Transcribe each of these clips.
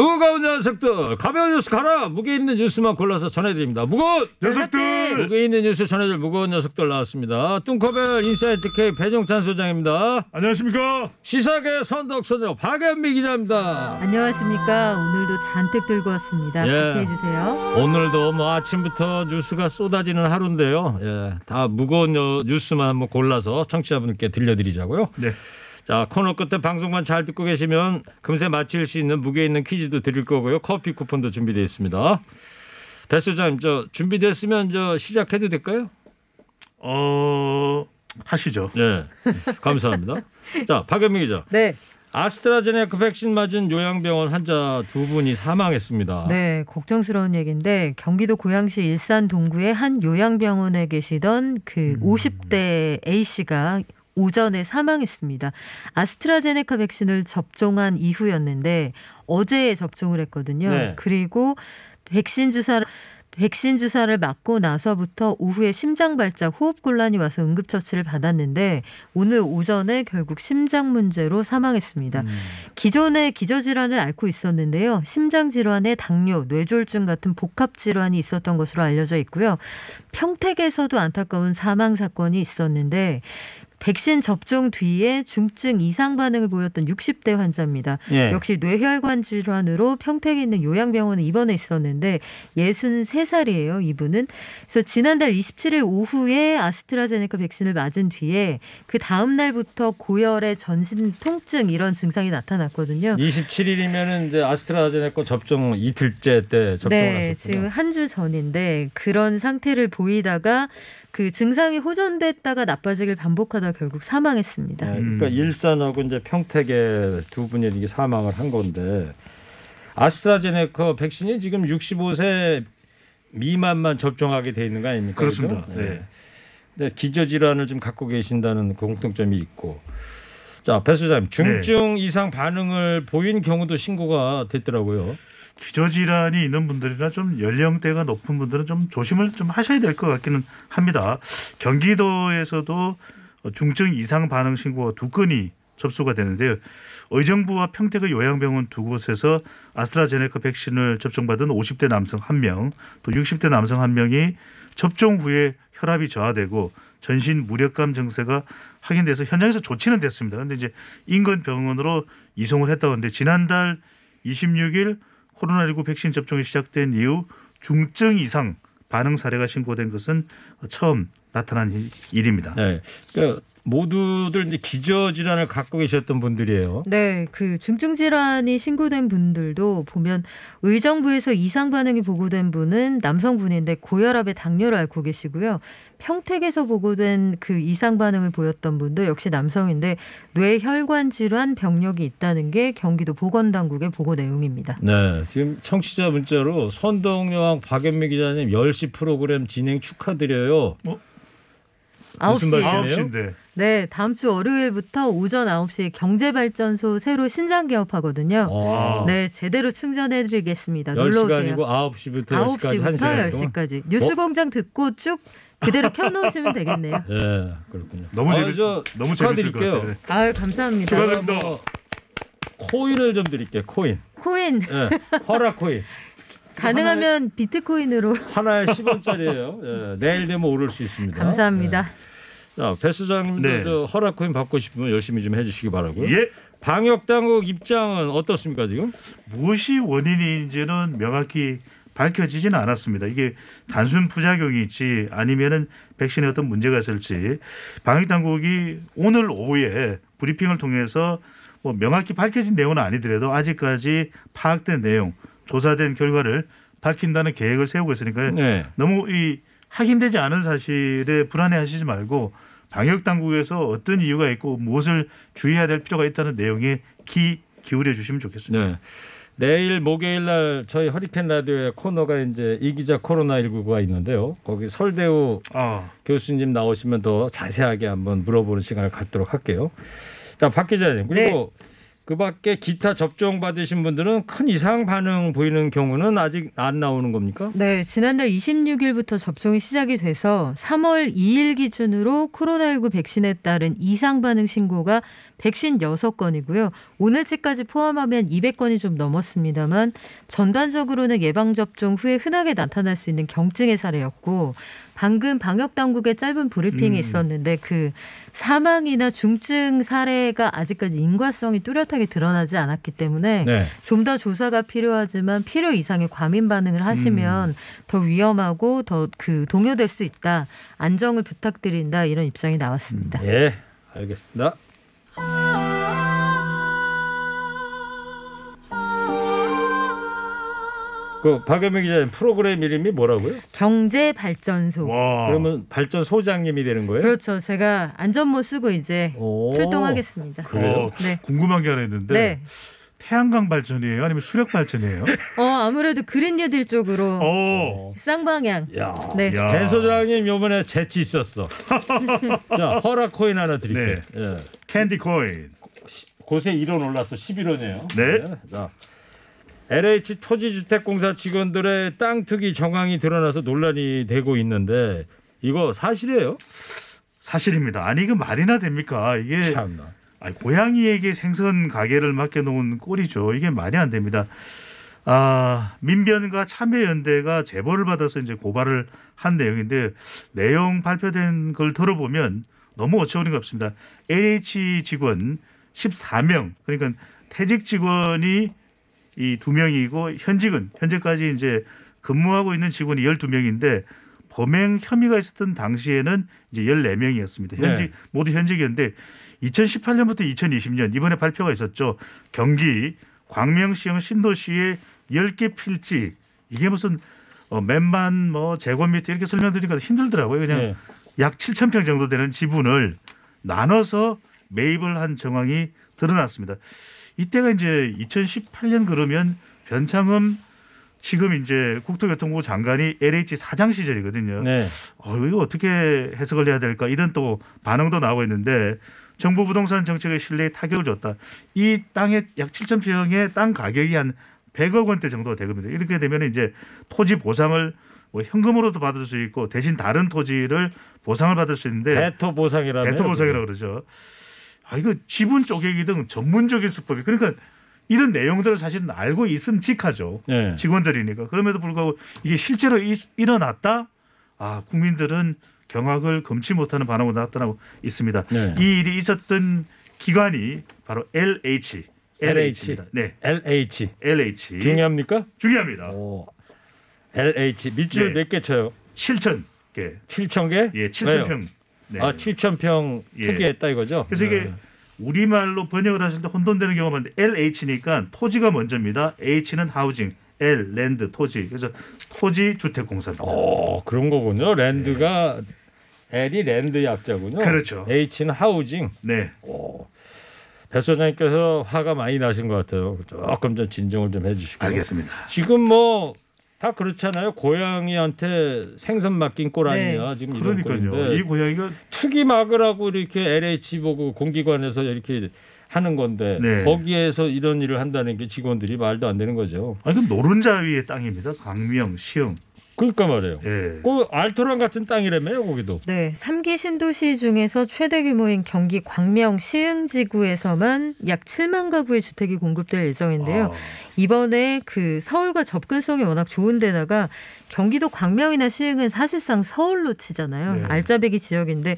무거운 녀석들 가벼운 뉴스 가라. 무게 있는 뉴스만 골라서 전해드립니다. 무거운 녀석들. 무게 있는 뉴스 전해줄 무거운 녀석들 나왔습니다. 뚱커벨 인사이트 K 배종찬 소장입니다. 안녕하십니까. 시사계 선덕선녀 박연미 기자입니다. 안녕하십니까. 오늘도 잔뜩 들고 왔습니다. 같이 해주세요. 오늘도 뭐 아침부터 뉴스가 쏟아지는 하루인데요. 예, 다 무거운 뉴스만 한번 골라서 청취자분께 들려드리자고요. 네. 자, 코너 끝에 방송만 잘 듣고 계시면 금세 맞힐 수 있는 무게 있는 퀴즈도 드릴 거고요. 커피 쿠폰도 준비되어 있습니다. 배 소장님, 준비됐으면 시작해도 될까요? 하시죠. 네, 감사합니다. 자, 박연미 기자. 네. 아스트라제네카 백신 맞은 요양병원 환자 2분이 사망했습니다. 네, 걱정스러운 얘기인데 경기도 고양시 일산 동구의 한 요양병원에 계시던 그 50대 A 씨가 오전에 사망했습니다. 아스트라제네카 백신을 접종한 이후였는데 어제 접종을 했거든요. 네. 그리고 백신 주사를 맞고 나서부터 오후에 심장 발작, 호흡 곤란이 와서 응급처치를 받았는데 오늘 오전에 결국 심장 문제로 사망했습니다. 기존에 기저질환을 앓고 있었는데요. 심장질환에 당뇨, 뇌졸중 같은 복합질환이 있었던 것으로 알려져 있고요. 평택에서도 안타까운 사망 사건이 있었는데 백신 접종 뒤에 중증 이상 반응을 보였던 60대 환자입니다. 예. 역시 뇌혈관 질환으로 평택에 있는 요양병원에 입원해 있었는데 63살이에요. 이분은. 그래서 지난달 27일 오후에 아스트라제네카 백신을 맞은 뒤에 그 다음 날부터 고열에 전신 통증 이런 증상이 나타났거든요. 27일이면은 이제 아스트라제네카 접종 이틀째 때 접종을 네, 하셨군요. 지금 한 주 전인데 그런 상태를 보이다가 그 증상이 호전됐다가 나빠지길 반복하다 결국 사망했습니다. 네, 그러니까 일산하고 이제 평택에 두 분이 이렇게 사망을 한 건데 아스트라제네카 백신이 지금 65세 미만만 접종하게 돼 있는 거 아닙니까? 그렇습니다. 그렇죠? 네. 네, 기저질환을 좀 갖고 계신다는 공통점이 있고. 자, 배 소장님, 중증 이상 반응을 보인 경우도 신고가 됐더라고요. 기저질환이 있는 분들이나 좀 연령대가 높은 분들은 좀 조심을 좀 하셔야 될 것 같기는 합니다. 경기도에서도 중증 이상 반응 신고가 2건이 접수가 되는데요. 의정부와 평택의 요양병원 2곳에서 아스트라제네카 백신을 접종받은 50대 남성 1명, 또 60대 남성 1명이 접종 후에 혈압이 저하되고 전신 무력감 증세가 확인돼서 현장에서 조치는 됐습니다. 그런데 이제 인근병원으로 이송을 했다고 하는데 지난달 26일 코로나19 백신 접종이 시작된 이후 중증 이상 반응 사례가 신고된 것은 처음 나타난 일입니다. 네, 그러니까 모두들 이제 기저질환을 갖고 계셨던 분들이에요. 네, 그 중증 질환이 신고된 분들도 보면 의정부에서 이상 반응이 보고된 분은 남성분인데 고혈압에 당뇨를 앓고 계시고요. 평택에서 보고된 그 이상 반응을 보였던 분도 역시 남성인데 뇌혈관 질환 병력이 있다는 게 경기도 보건당국의 보고 내용입니다. 네, 지금 청취자 문자로 선동여왕 박연미 기자님 10시 프로그램 진행 축하드려요. 무슨 9시에. 말씀이에요? 9시인데. 네, 다음 주 월요일부터 오전 9시에 경제발전소 새로 신장 개업하거든요. 네, 제대로 충전해드리겠습니다. 놀러오세요. 10시간이고 9시부터 10시까지 9시부터 1시간 동안. 10시까지. 뉴스공장 듣고 쭉 그대로 켜놓으시면 되겠네요. 네, 그렇군요. 너무 재밌을 것 축하드릴게요. 같아요. 아유, 감사합니다. 축하드립니다. 코인을 좀 드릴게요. 코인. 코인. 허락 코인. 가능하면 비트코인으로. 하나에 10원짜리예요. 예, 내일 되면 오를 수 있습니다. 감사합니다. 예. 자, 배 소장님도 네. 허락 코인 받고 싶으면 열심히 좀 해주시기 바라고요. 예. 방역 당국 입장은 어떻습니까 지금? 무엇이 원인인지는 명확히 밝혀지지는 않았습니다. 이게 단순 부작용이 있지 아니면은 백신에 어떤 문제가 있을지 방역 당국이 오늘 오후에 브리핑을 통해서 뭐 명확히 밝혀진 내용은 아니더라도 아직까지 파악된 내용, 조사된 결과를 밝힌다는 계획을 세우고 있으니까요. 네. 너무 이 확인되지 않은 사실에 불안해하시지 말고 방역 당국에서 어떤 이유가 있고 무엇을 주의해야 될 필요가 있다는 내용에 기울여 주시면 좋겠습니다. 네. 내일 목요일 날 저희 허리케인 라디오의 코너가 이제 이기자 코로나19가 있는데요. 거기 설대우 교수님 나오시면 더 자세하게 한번 물어보는 시간을 갖도록 할게요. 자, 박 기자님. 그리고 그밖에 기타 접종 받으신 분들은 큰 이상 반응 보이는 경우는 아직 안 나오는 겁니까? 네, 지난달 26일부터 접종이 시작이 돼서 3월 2일 기준으로 코로나19 백신에 따른 이상 반응 신고가 156건이고요. 오늘치까지 포함하면 200건이 좀 넘었습니다만 전반적으로는 예방접종 후에 흔하게 나타날 수 있는 경증의 사례였고 방금 방역당국의 짧은 브리핑이 있었는데 그 사망이나 중증 사례가 아직까지 인과성이 뚜렷하게 드러나지 않았기 때문에 네. 좀 더 조사가 필요하지만 필요 이상의 과민 반응을 하시면 더 위험하고 더 그 동요될 수 있다. 안정을 부탁드린다. 이런 입장이 나왔습니다. 예, 알겠습니다. 그 박연미 기자님 프로그램 이름이 뭐라고요? 경제발전소. 와. 그러면 발전 소장님이 되는 거예요? 그렇죠. 제가 안전모 쓰고 이제 오. 출동하겠습니다. 그래요? 네. 궁금한 게 하나 있는데 네. 태양광 발전이에요? 아니면 수력 발전이에요? 아무래도 그린 뉴딜 쪽으로 오. 쌍방향. 야, 네. 야. 대 소장님 이번에 재치 있었어. 자, 허락 코인 하나 드릴게요. 예. 캔디 코인. 곳에 1원 올랐어. 11원이에요. 네. 자, LH 토지주택공사 직원들의 땅 투기 정황이 드러나서 논란이 되고 있는데 이거 사실이에요? 사실입니다. 아니 이거 말이나 됩니까? 이게 참나. 아니, 고양이에게 생선 가게를 맡겨놓은 꼴이죠. 이게 말이 안 됩니다. 민변과 참여연대가 제보를 받아서 이제 고발을 한 내용인데 내용 발표된 걸 들어보면 너무 어처구니가 없습니다. LH 직원 14명 그러니까 퇴직 직원이 이 2명이고 현직은 현재까지 이제 근무하고 있는 직원이 12명인데 범행 혐의가 있었던 당시에는 이제 14명이었습니다. 네. 모두 현직이었는데 2018년부터 2020년 이번에 발표가 있었죠. 경기 광명시형 신도시의 10개 필지 이게 무슨 몇만 제곱미터 이렇게 설명드리니까 힘들더라고요. 그냥 네. 약 7,000평 정도 되는 지분을 나눠서 매입을 한 정황이 드러났습니다. 이때가 이제 2018년 그러면 변창흠 지금 이제 국토교통부 장관이 LH 사장 시절이거든요. 네. 이거 어떻게 해석을 해야 될까 이런 또 반응도 나오고 있는데 정부 부동산 정책의 신뢰에 타격을 줬다. 이 땅에 약 7,000평의 땅 가격이 한 100억 원대 정도가 되거든요. 이렇게 되면 이제 토지 보상을 현금으로도 받을 수 있고 대신 다른 토지를 보상을 받을 수 있는데 대토 보상이라면 대토 보상이라고 그러죠. 이거 지분 쪼개기 등 전문적인 수법이 그러니까 이런 내용들을 사실은 알고 있음직하죠. 네. 직원들이니까. 그럼에도 불구하고 이게 실제로 일어났다? 국민들은 경악을 금치 못하는 반응으로 나타나고 있습니다. 네. 이 일이 있었던 기관이 바로 LH입니다. 네, LH 중요합니까? 중요합니다. 오. LH 밑줄 네. 몇 개 쳐요? 7,000개. 7,000개? 예, 7,000평. 네. 7,000평 예. 투기했다 이거죠? 그래서 이게 우리말로 번역을 하실 때 혼돈되는 경우가 많은데 LH니까 토지가 먼저입니다. H는 하우징, L 랜드 토지. 그래서 토지 주택공사입니다. 그런 거군요. 랜드가 L이 랜드의 약자군요. 그렇죠. H는 하우징. 네. 배 소장님께서 화가 많이 나신 것 같아요. 조금 좀 진정을 좀 해주시고. 알겠습니다. 지금 다 그렇잖아요. 고양이한테 생선 맡긴 꼴 아니냐. 네. 지금 이런 그러니까요. 꼴인데 이 고양이가 투기 막으라고 이렇게 LH 보고 공기관에서 이렇게 하는 건데 네. 거기에서 이런 일을 한다는 게 직원들이 말도 안 되는 거죠. 이건 노른자 위의 땅입니다. 광명, 시흥. 그러니까 말이에요. 예. 그 알토란 같은 땅이라며요, 거기도. 네, 3기 신도시 중에서 최대 규모인 경기 광명 시흥지구에서만 약 7만 가구의 주택이 공급될 예정인데요. 이번에 그 서울과 접근성이 워낙 좋은 데다가 경기도 광명이나 시흥은 사실상 서울로 치잖아요. 네. 알짜배기 지역인데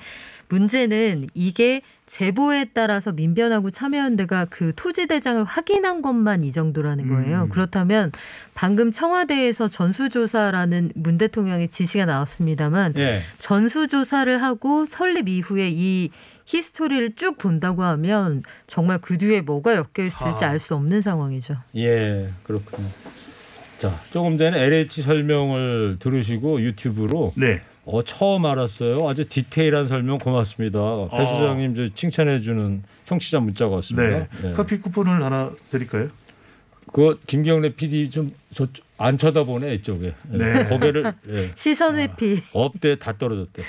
문제는 이게 제보에 따라서 민변하고 참여연대가 그 토지 대장을 확인한 것만 이 정도라는 거예요. 그렇다면 방금 청와대에서 전수조사라는 문 대통령의 지시가 나왔습니다만 예. 전수조사를 하고 설립 이후에 이 히스토리를 쭉 본다고 하면 정말 그 뒤에 뭐가 엮여 있을지 알 수 없는 상황이죠. 예, 그렇군요. 자, 조금 전에 LH 설명을 들으시고 유튜브로 네. 처음 알았어요. 아주 디테일한 설명 고맙습니다. 배 소장님 저 칭찬해주는 청취자 문자가 왔습니다. 네. 네. 커피 쿠폰을 하나 드릴까요? 그 김경래 PD 좀 안 쳐다보네 이쪽에. 네. 고개를 시선 회피. 업대 다 떨어졌대.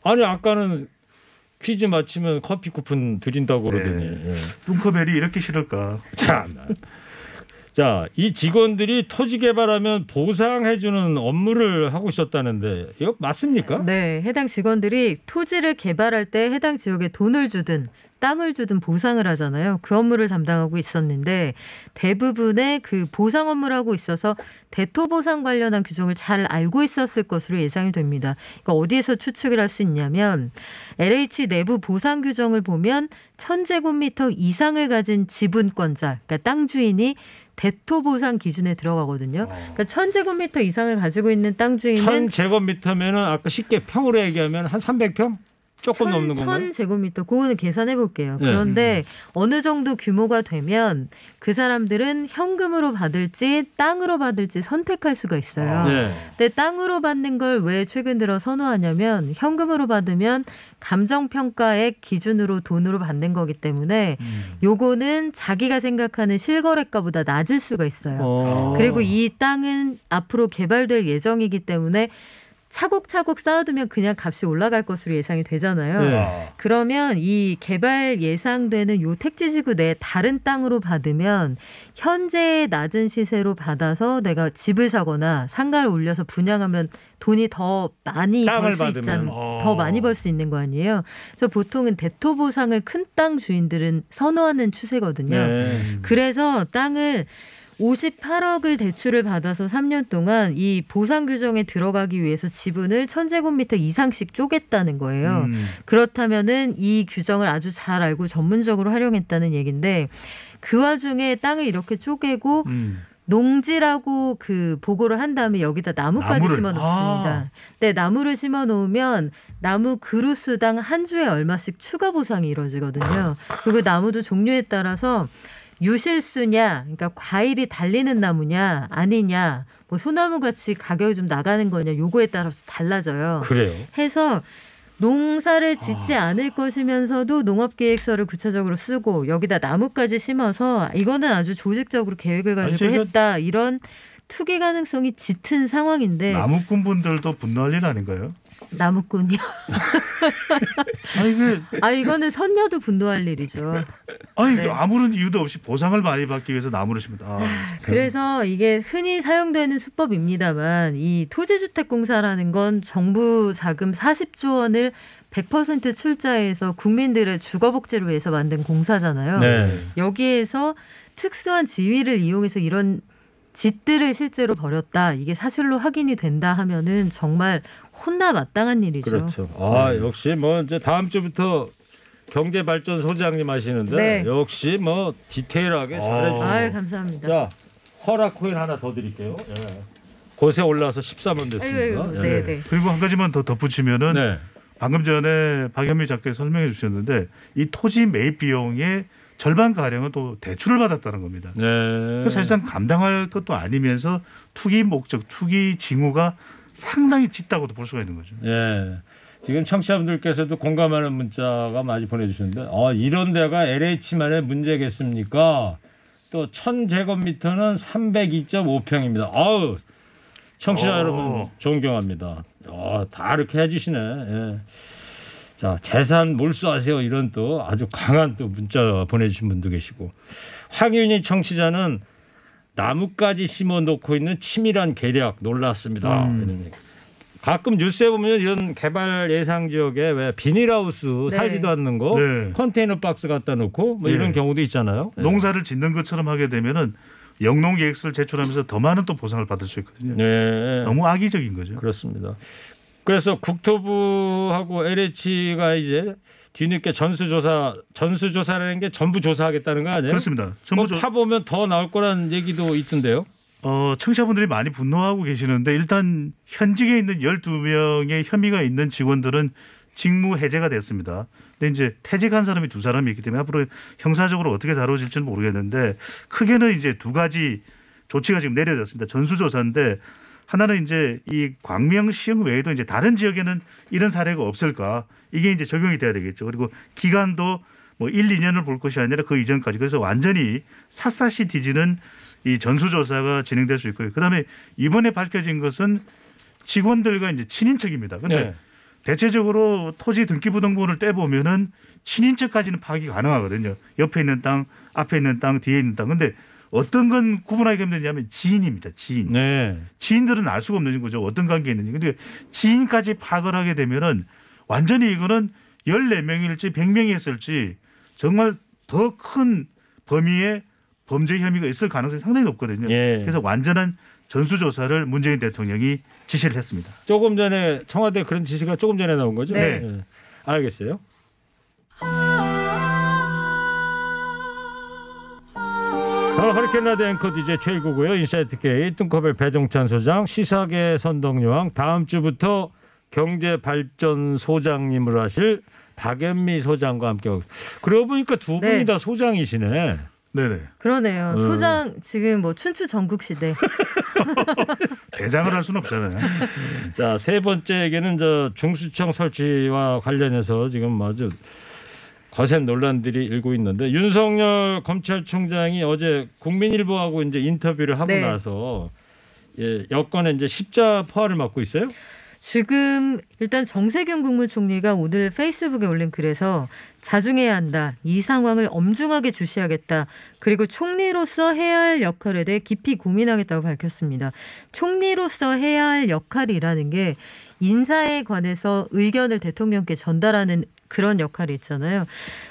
아니 아까는 퀴즈 맞히면 커피 쿠폰 드린다고 그러더니. 네. 예. 뚱커벨이 이렇게 싫을까? 참. 자, 이 직원들이 토지 개발하면 보상해주는 업무를 하고 있었다는데 이거 맞습니까? 네, 해당 직원들이 토지를 개발할 때 해당 지역에 돈을 주든 땅을 주든 보상을 하잖아요. 그 업무를 담당하고 있었는데 대부분의 그 보상 업무를 하고 있어서 대토보상 관련한 규정을 잘 알고 있었을 것으로 예상이 됩니다. 그러니까 어디에서 추측을 할 수 있냐면 LH 내부 보상 규정을 보면 1000제곱미터 이상을 가진 지분권자, 그러니까 땅 주인이 대토보상 기준에 들어가거든요. 그러니까 1000제곱미터 이상을 가지고 있는 땅 주인은 1000제곱미터면은 아까 쉽게 평으로 얘기하면 한 300평? 조금 넘는 건가요? 1000제곱미터 그거는 계산해 볼게요. 네. 그런데 어느 정도 규모가 되면 그 사람들은 현금으로 받을지 땅으로 받을지 선택할 수가 있어요. 네. 근데 땅으로 받는 걸 왜 최근 들어 선호하냐면 현금으로 받으면 감정평가액 기준으로 돈으로 받는 거기 때문에 요거는 자기가 생각하는 실거래가보다 낮을 수가 있어요. 그리고 이 땅은 앞으로 개발될 예정이기 때문에 차곡차곡 쌓아두면 그냥 값이 올라갈 것으로 예상이 되잖아요. 네. 그러면 이 개발 예상되는 요 택지지구 내 다른 땅으로 받으면 현재의 낮은 시세로 받아서 내가 집을 사거나 상가를 올려서 분양하면 돈이 더 많이 땅을 벌 수 받으면. 있잖아요. 더 많이 벌 수 있는 거 아니에요. 그래서 보통은 대토보상을 큰 땅 주인들은 선호하는 추세거든요. 네. 그래서 땅을 58억을 대출을 받아서 3년 동안 이 보상 규정에 들어가기 위해서 지분을 1000제곱미터 이상씩 쪼갰다는 거예요. 그렇다면은 이 규정을 아주 잘 알고 전문적으로 활용했다는 얘기인데 그 와중에 땅을 이렇게 쪼개고 농지라고 그 보고를 한 다음에 여기다 나무까지 나무를. 심어 놓습니다. 네, 나무를 심어 놓으면 나무 그루수당 한 주에 얼마씩 추가 보상이 이루어지거든요. 그리고 나무도 종류에 따라서 유실수냐, 그러니까 과일이 달리는 나무냐, 아니냐, 뭐 소나무 같이 가격이 좀 나가는 거냐, 요거에 따라서 달라져요. 그래요. 해서 농사를 짓지 않을 것이면서도 농업계획서를 구체적으로 쓰고 여기다 나무까지 심어서 이거는 아주 조직적으로 계획을 가지고 아니, 했다. 이런 투기 가능성이 짙은 상황인데 나무꾼분들도 분노할 일 아닌가요? 나무꾼이요. 아니 이거는 선녀도 분노할 일이죠. 아니 네. 아무런 이유도 없이 보상을 많이 받기 위해서 나무를 심다. 그래서 이게 흔히 사용되는 수법입니다만 이 토지주택공사라는 건 정부 자금 40조 원을 100% 출자해서 국민들의 주거복지를 위해서 만든 공사잖아요. 네. 여기에서 특수한 지위를 이용해서 이런 짓들을 실제로 벌였다. 이게 사실로 확인이 된다 하면은 정말 혼나 마땅한 일이죠. 그렇죠. 네. 역시 뭐 이제 다음 주부터 경제발전소장님 하시는데 네. 역시 뭐 디테일하게 잘해주세요. 감사합니다. 자, 허락 코인 하나 더 드릴게요. 예. 곳에 올라와서 13원 됐습니다. 예. 네. 그리고 한 가지만 더 덧붙이면은 네. 방금 전에 박현미 작가께서 설명해 주셨는데 이 토지 매입 비용의 절반 가량은 또 대출을 받았다는 겁니다. 네. 그러니까 사실상 감당할 것도 아니면서 투기 목적, 투기 징후가 상당히 짙다고도 볼 수가 있는 거죠. 예. 지금 청취자분들께서도 공감하는 문자가 많이 보내주셨는데 이런 데가 LH만의 문제겠습니까? 또 1000제곱미터는 302.5평입니다. 아우 청취자 여러분 존경합니다. 다 이렇게 해주시네. 예. 자, 재산 몰수하세요. 이런 또 아주 강한 또 문자 보내주신 분도 계시고 황윤희 청취자는 나무까지 심어놓고 있는 치밀한 계략 놀랐습니다. 이런 얘기. 가끔 뉴스에 보면 이런 개발 예상 지역에 왜 비닐하우스 네. 살지도 않는 거 네. 컨테이너 박스 갖다 놓고 뭐 이런 네. 경우도 있잖아요. 네. 농사를 짓는 것처럼 하게 되면은 영농계획서를 제출하면서 더 많은 또 보상을 받을 수 있거든요. 네. 너무 악의적인 거죠. 그렇습니다. 그래서 국토부하고 LH가 이제 뒤늦게 전수조사라는 게 전부 조사하겠다는 거 아니에요? 그렇습니다. 전부 파보면 더 나올 거라는 얘기도 있던데요. 청취자분들이 많이 분노하고 계시는데 일단 현직에 있는 12명의 혐의가 있는 직원들은 직무 해제가 됐습니다. 근데 이제 퇴직한 사람이 2사람이 있기 때문에 앞으로 형사적으로 어떻게 다뤄질지는 모르겠는데 크게는 이제 2가지 조치가 지금 내려졌습니다. 전수조사인데 하나는 이제 이 광명시흥 외에도 이제 다른 지역에는 이런 사례가 없을까 이게 이제 적용이 돼야 되겠죠. 그리고 기간도 뭐 1, 2년을 볼 것이 아니라 그 이전까지 그래서 완전히 샅샅이 뒤지는 이 전수조사가 진행될 수 있고요. 그다음에 이번에 밝혀진 것은 직원들과 이제 친인척입니다. 그런데 네. 대체적으로 토지 등기부등본을 떼보면은 친인척까지는 파악이 가능하거든요. 옆에 있는 땅, 앞에 있는 땅, 뒤에 있는 땅. 근데 어떤 건 구분하기 힘드냐면 지인입니다. 지인. 네. 지인들은 알 수가 없는 거죠. 어떤 관계에 있는지. 근데 지인까지 파악을 하게 되면은 완전히 이거는 14명일지 100명이었을지 정말 더 큰 범위의 범죄 혐의가 있을 가능성이 상당히 높거든요. 예. 그래서 완전한 전수조사를 문재인 대통령이 지시를 했습니다. 조금 전에 청와대 그런 지시가 조금 전에 나온 거죠? 네. 알겠어요. 저는 허리케인 라디오 앵커 DJ 최일구고요. 인사이트 K 뚱커벨 배종찬 소장, 시사계 선동여왕, 다음 주부터 경제발전소장님으로 하실 박연미 소장과 함께하고. 그러고 보니까 두 분이 네. 다 소장이시네. 네네. 그러네요. 소장 지금 뭐 춘추 전국시대. 대장을 할 수는 없잖아요. 자, 세 번째에게는 저 중수청 설치와 관련해서 지금 아주 거센 논란들이 일고 있는데 윤석열 검찰총장이 어제 국민일보하고 이제 인터뷰를 하고 네. 나서 여권에 이제 십자포화를 맞고 있어요. 지금 일단 정세균 국무총리가 오늘 페이스북에 올린 글에서 자중해야 한다. 이 상황을 엄중하게 주시하겠다. 그리고 총리로서 해야 할 역할에 대해 깊이 고민하겠다고 밝혔습니다. 총리로서 해야 할 역할이라는 게 인사에 관해서 의견을 대통령께 전달하는 그런 역할이 있잖아요.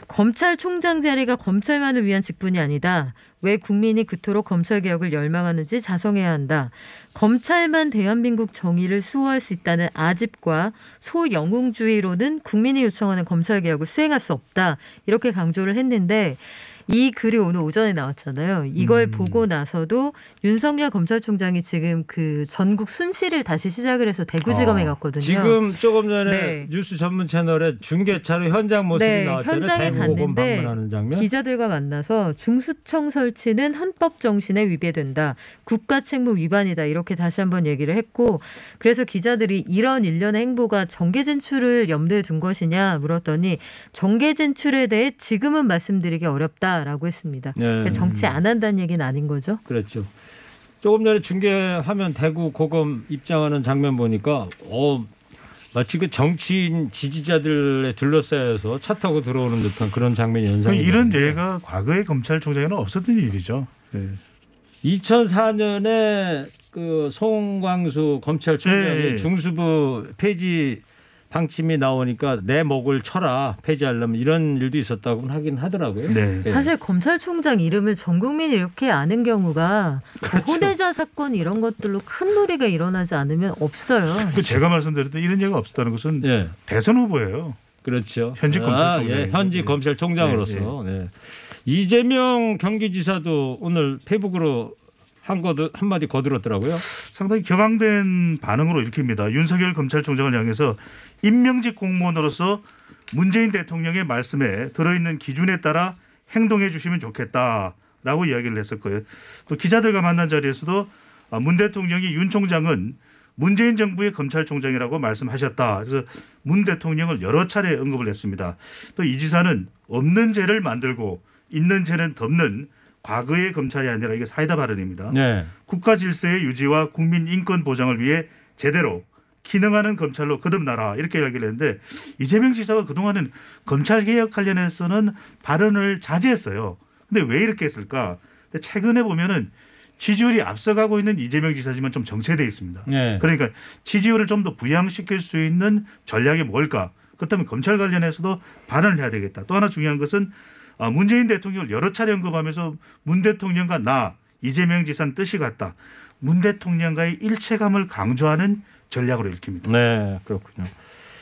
검찰총장 자리가 검찰만을 위한 직분이 아니다. 왜 국민이 그토록 검찰개혁을 열망하는지 자성해야 한다. 검찰만 대한민국 정의를 수호할 수 있다는 아집과 소영웅주의로는 국민이 요청하는 검찰개혁을 수행할 수 없다. 이렇게 강조를 했는데 이 글이 오늘 오전에 나왔잖아요. 이걸 보고 나서도 윤석열 검찰총장이 지금 그 전국 순시를 다시 시작을 해서 대구지검에 갔거든요. 지금 조금 전에 네. 뉴스 전문 채널에 중계차로 현장 모습이 네, 나왔잖아요. 현장에 대구고검 갔는데 방문하는 장면. 기자들과 만나서 중수청 설치는 헌법 정신에 위배된다. 국가 책무 위반이다. 이렇게 다시 한번 얘기를 했고 그래서 기자들이 이런 일련의 행보가 정계 진출을 염두에 둔 것이냐 물었더니 정계 진출에 대해 지금은 말씀드리기 어렵다라고 했습니다. 네. 그러니까 정치 안 한다는 얘기는 아닌 거죠. 그렇죠. 조금 전에 중계화면 대구 고검 입장하는 장면 보니까 마치 그 정치인 지지자들에 둘러싸여서 차 타고 들어오는 듯한 그런 장면이 연상이 이런 됩니다. 예가 과거의 검찰총장에는 없었던 일이죠. 네. 2004년에 그 송광수 검찰총장이 네. 중수부 폐지 방침이 나오니까 내 목을 쳐라 폐지하려면 이런 일도 있었다고 하긴 하더라고요. 네. 예. 사실 검찰총장 이름을 전 국민이 이렇게 아는 경우가 그렇죠. 호대자 사건 이런 것들로 큰 놀이가 일어나지 않으면 없어요. 그 제가 말씀드렸던 이런 예가 없었다는 것은 예. 대선 후보예요. 그렇죠. 현직 검찰총장. 예. 현직 네. 검찰총장으로서. 네. 이재명 경기지사도 오늘 페이북으로 한마디 거들었더라고요. 상당히 격앙된 반응으로 읽힙니다. 윤석열 검찰총장을 향해서 임명직 공무원으로서 문재인 대통령의 말씀에 들어있는 기준에 따라 행동해 주시면 좋겠다라고 이야기를 했을 거예요. 또 기자들과 만난 자리에서도 문 대통령이 윤 총장은 문재인 정부의 검찰총장이라고 말씀하셨다. 그래서 문 대통령을 여러 차례 언급을 했습니다. 또 이 지사는 없는 죄를 만들고 있는 죄는 덮는 과거의 검찰이 아니라 이게 사이다 발언입니다. 네. 국가 질서의 유지와 국민 인권 보장을 위해 제대로 기능하는 검찰로 거듭나라 이렇게 이야기를 했는데 이재명 지사가 그동안은 검찰개혁 관련해서는 발언을 자제했어요. 근데 왜 이렇게 했을까? 최근에 보면은 지지율이 앞서가고 있는 이재명 지사지만 좀 정체되어 있습니다. 네. 그러니까 지지율을 좀 더 부양시킬 수 있는 전략이 뭘까? 그렇다면 검찰 관련해서도 발언을 해야 되겠다. 또 하나 중요한 것은 문재인 대통령을 여러 차례 언급하면서 문 대통령과 나 이재명 지사는 뜻이 같다. 문 대통령과의 일체감을 강조하는 전략으로 읽힙니다. 네, 그렇군요.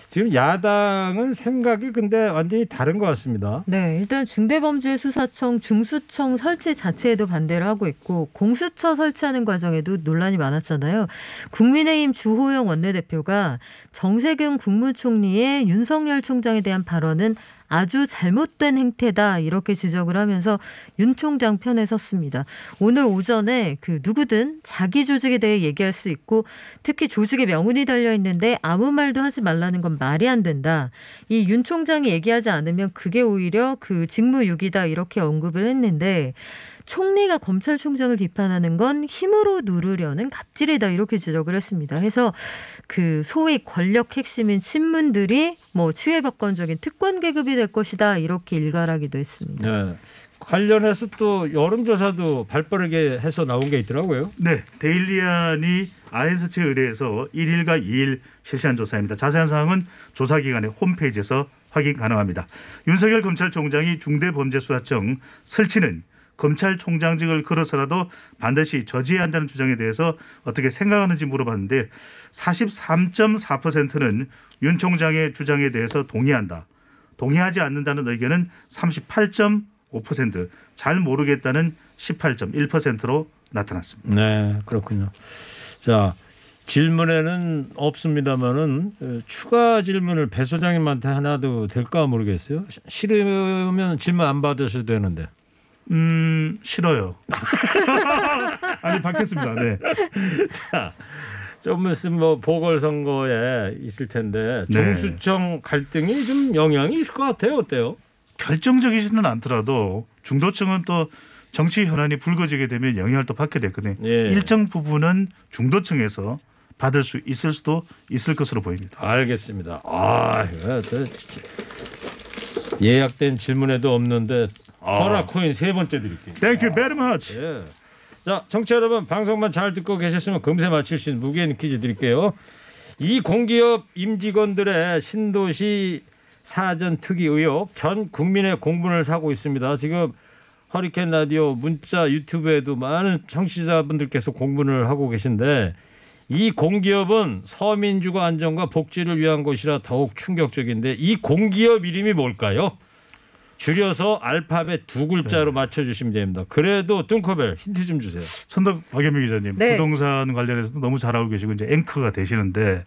지금 야당은 생각이 근데 완전히 다른 것 같습니다. 네, 일단 중대범죄수사청 중수청 설치 자체에도 반대를 하고 있고 공수처 설치하는 과정에도 논란이 많았잖아요. 국민의힘 주호영 원내대표가 정세균 국무총리의 윤석열 총장에 대한 발언은 아주 잘못된 행태다 이렇게 지적을 하면서 윤 총장 편에 섰습니다. 오늘 오전에 그 누구든 자기 조직에 대해 얘기할 수 있고 특히 조직에 명운이 달려 있는데 아무 말도 하지 말라는 건 말이 안 된다. 이 윤 총장이 얘기하지 않으면 그게 오히려 그 직무유기다 이렇게 언급을 했는데 총리가 검찰총장을 비판하는 건 힘으로 누르려는 갑질이다 이렇게 지적을 했습니다. 해서 그 소위 권력 핵심인 친문들이 뭐 치외법권적인 특권 계급이 될 것이다 이렇게 일갈하기도 했습니다. 네. 관련해서 또 여론조사도 발빠르게 해서 나온 게 있더라고요. 네, 데일리안이 아랜서치에 의뢰해서 1일과 2일 실시한 조사입니다. 자세한 사항은 조사기관의 홈페이지에서 확인 가능합니다. 윤석열 검찰총장이 중대범죄수사청 설치는 검찰총장직을 걸어서라도 반드시 저지해야 한다는 주장에 대해서 어떻게 생각하는지 물어봤는데 43.4%는 윤 총장의 주장에 대해서 동의한다. 동의하지 않는다는 의견은 38.5%, 잘 모르겠다는 18.1%로 나타났습니다. 네, 그렇군요. 자, 질문에는 없습니다만은 추가 질문을 배 소장님한테 하나도 될까 모르겠어요. 싫으면 질문 안 받으셔도 되는데. 싫어요. 아니 받겠습니다. 네. 자, 좀 있으면 뭐 보궐선거에 있을 텐데 네. 중수청 갈등이 좀 영향이 있을 것 같아요. 어때요? 결정적이지는 않더라도 중도층은 또 정치 현안이 불거지게 되면 영향을 또 받게 됐거든요. 예. 일정 부분은 중도층에서 받을 수 있을 수도 있을 것으로 보입니다. 알겠습니다. 이거 진짜 예약된 질문에도 없는데 허라 코인 세 번째 드릴게요. Thank you very much. 예. 자, 청취자 여러분, 방송만 잘 듣고 계셨으면 금세 맞힐 수 있는 무게있는 퀴즈 드릴게요. 이 공기업 임직원들의 신도시 사전 투기 의혹 전 국민의 공분을 사고 있습니다. 지금 허리케인 라디오 문자 유튜브에도 많은 청취자분들께서 공분을 하고 계신데 이 공기업은 서민주거 안정과 복지를 위한 것이라 더욱 충격적인데 이 공기업 이름이 뭘까요? 줄여서 알파벳 두 글자로 맞춰주시면 됩니다. 그래도 뚱커벨 힌트 좀 주세요. 선덕 박연미 기자님, 네. 부동산 관련해서도 너무 잘 알고 계시고 이제 앵커가 되시는데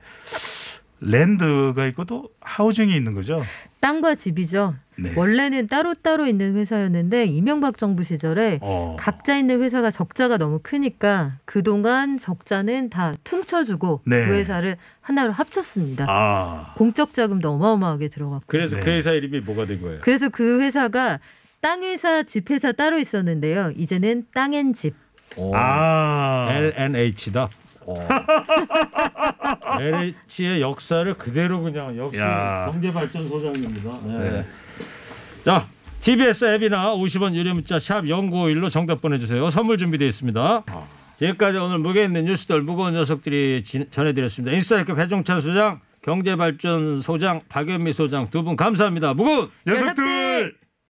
랜드가 있고 또 하우징이 있는 거죠. 땅과 집이죠. 네. 원래는 따로따로 있는 회사였는데 이명박 정부 시절에 각자 있는 회사가 적자가 너무 크니까 그동안 적자는 다 퉁쳐주고 네. 그 회사를 하나로 합쳤습니다. 아, 공적 자금도 어마어마하게 들어갔고. 그래서 네. 그 회사 이름이 뭐가 된 거예요? 그래서 그 회사가 땅회사, 집회사 따로 있었는데요. 이제는 땅앤집. LNH다. LH의 역사를 그대로 그냥 역시 야. 경제발전소장입니다. 네. 네. 자, TBS 앱이나 50원 유료 문자 샵 0951로 정답 보내주세요. 선물 준비되어 있습니다. 여기까지 오늘 무게 있는 뉴스들 무거운 녀석들이 전해드렸습니다. 인사이트 배종찬 소장, 경제발전소장, 박연미 소장 두 분 감사합니다. 무거운 녀석들.